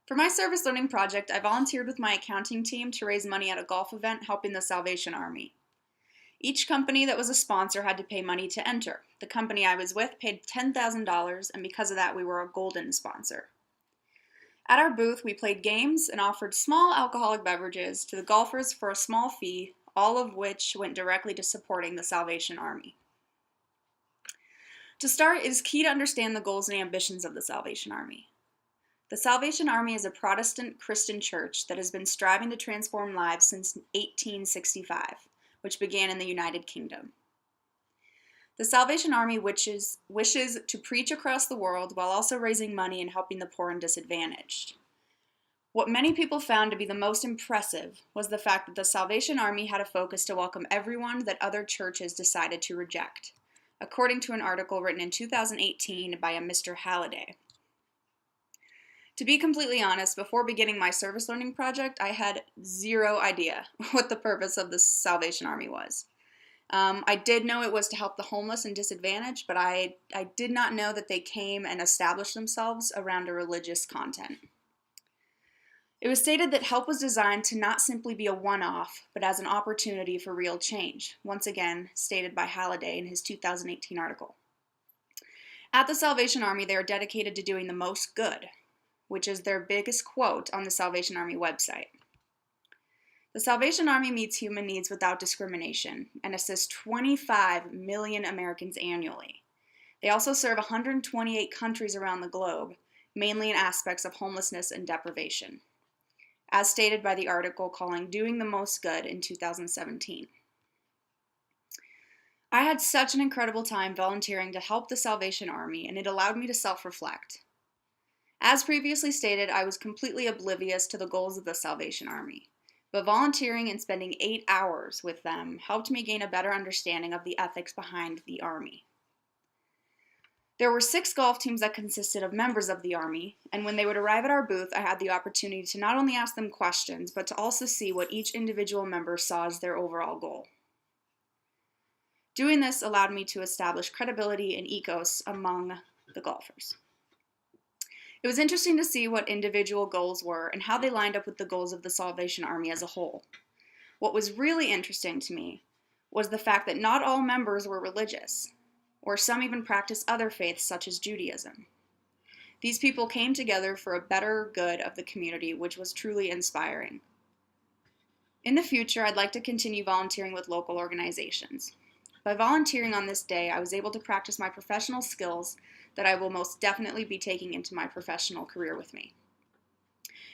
For my service learning project, I volunteered with my accounting team to raise money at a golf event helping the Salvation Army. Each company that was a sponsor had to pay money to enter. The company I was with paid $10,000, and because of that, we were a golden sponsor. At our booth, we played games and offered small alcoholic beverages to the golfers for a small fee, all of which went directly to supporting the Salvation Army. To start, it is key to understand the goals and ambitions of the Salvation Army. The Salvation Army is a Protestant Christian church that has been striving to transform lives since 1865, which began in the United Kingdom. The Salvation Army wishes to preach across the world while also raising money and helping the poor and disadvantaged. What many people found to be the most impressive was the fact that the Salvation Army had a focus to welcome everyone that other churches decided to reject, according to an article written in 2018 by a Mr. Halliday. To be completely honest, before beginning my service learning project, I had zero idea what the purpose of the Salvation Army was. I did know it was to help the homeless and disadvantaged, but I did not know that they came and established themselves around a religious content. It was stated that help was designed to not simply be a one-off, but as an opportunity for real change, once again stated by Halliday in his 2018 article. At the Salvation Army, they are dedicated to doing the most good, which is their biggest quote on the Salvation Army website. The Salvation Army meets human needs without discrimination and assists 25 million Americans annually. They also serve 128 countries around the globe, mainly in aspects of homelessness and deprivation, as stated by the article calling Doing the Most Good in 2017. I had such an incredible time volunteering to help the Salvation Army, and it allowed me to self-reflect. As previously stated, I was completely oblivious to the goals of the Salvation Army, but volunteering and spending 8 hours with them helped me gain a better understanding of the ethics behind the Army. There were 6 golf teams that consisted of members of the Army, and when they would arrive at our booth, I had the opportunity to not only ask them questions, but to also see what each individual member saw as their overall goal. Doing this allowed me to establish credibility and ethos among the golfers. It was interesting to see what individual goals were and how they lined up with the goals of the Salvation Army as a whole. What was really interesting to me was the fact that not all members were religious, or some even practiced other faiths such as Judaism. These people came together for a better good of the community, which was truly inspiring. In the future, I'd like to continue volunteering with local organizations. By volunteering on this day, I was able to practice my professional skills that I will most definitely be taking into my professional career with me.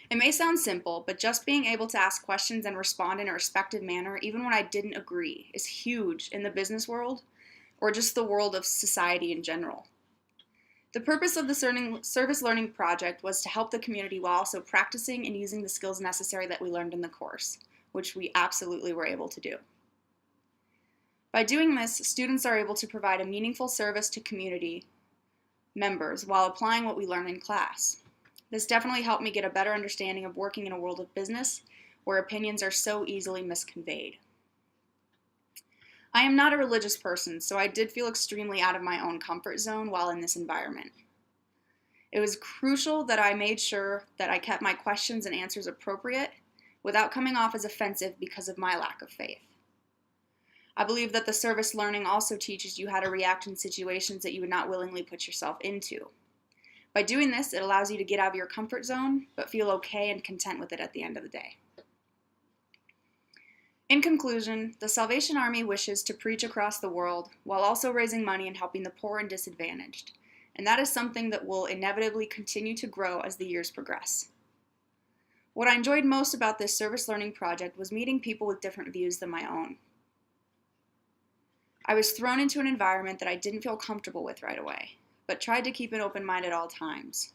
It may sound simple, but just being able to ask questions and respond in a respectful manner, even when I didn't agree, is huge in the business world or just the world of society in general. The purpose of the service learning project was to help the community while also practicing and using the skills necessary that we learned in the course, which we absolutely were able to do. By doing this, students are able to provide a meaningful service to community members while applying what we learn in class. This definitely helped me get a better understanding of working in a world of business where opinions are so easily misconveyed. I am not a religious person, so I did feel extremely out of my own comfort zone while in this environment. It was crucial that I made sure that I kept my questions and answers appropriate without coming off as offensive because of my lack of faith. I believe that the service learning also teaches you how to react in situations that you would not willingly put yourself into. By doing this, it allows you to get out of your comfort zone, but feel okay and content with it at the end of the day. In conclusion, the Salvation Army wishes to preach across the world while also raising money and helping the poor and disadvantaged, and that is something that will inevitably continue to grow as the years progress. What I enjoyed most about this service learning project was meeting people with different views than my own. I was thrown into an environment that I didn't feel comfortable with right away, but tried to keep an open mind at all times.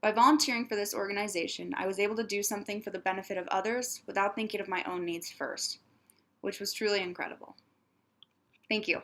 By volunteering for this organization, I was able to do something for the benefit of others without thinking of my own needs first, which was truly incredible. Thank you.